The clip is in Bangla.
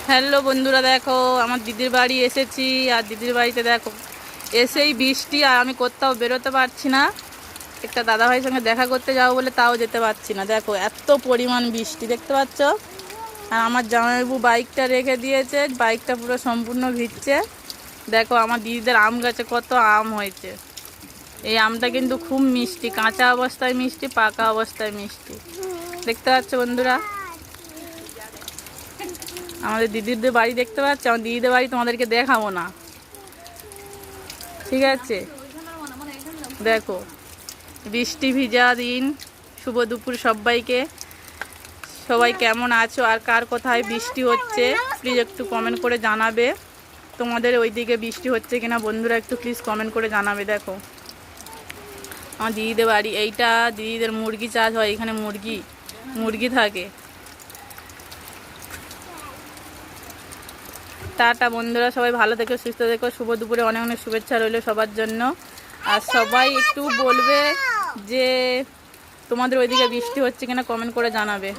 হ্যালো বন্ধুরা, দেখো আমার দিদির বাড়ি এসেছি। আর দিদির বাড়িতে দেখো এসেই বৃষ্টি, আর আমি কোথাও বেরোতে পারছি না। একটা দাদাভাইয়ের সঙ্গে দেখা করতে যাবো বলে তাও যেতে পারছি না। দেখো এত পরিমাণ বৃষ্টি, দেখতে পাচ্ছ। আর আমার জামাইবাবু বাইকটা রেখে দিয়েছে, বাইকটা পুরো সম্পূর্ণ ভিজছে। দেখো আমার দিদিদের আম গাছে কত আম হয়েছে। এই আমটা কিন্তু খুব মিষ্টি, কাঁচা অবস্থায় মিষ্টি, পাকা অবস্থায় মিষ্টি। দেখতে পাচ্ছ বন্ধুরা, আমাদের দিদিদের বাড়ি দেখতে পাচ্ছ। আমার দিদিদের বাড়ি তোমাদেরকে দেখাবো না, ঠিক আছে। দেখো বৃষ্টি ভিজা দিন, শুভ দুপুর সবাইকে। সবাই কেমন আছো আর কার কোথায় বৃষ্টি হচ্ছে প্লিজ একটু কমেন্ট করে জানাবে। তোমাদের ওইদিকে বৃষ্টি হচ্ছে কিনা বন্ধুরা একটু প্লিজ কমেন্ট করে জানাবে। দেখো আমার দিদিদের বাড়ি এইটা, দিদিদের মুরগি চাষ হয়, এখানে মুরগি থাকে। টাটা বন্ধুরা, সবাই ভালো থেকো, সুস্থ থেকো। শুভ দুপুরে অনেক অনেক শুভেচ্ছা রইল সবার জন্য। আর সবাই একটু বলবে যে তোমাদের ওইদিকে বৃষ্টি হচ্ছে কিনা, কমেন্ট করে জানাবে।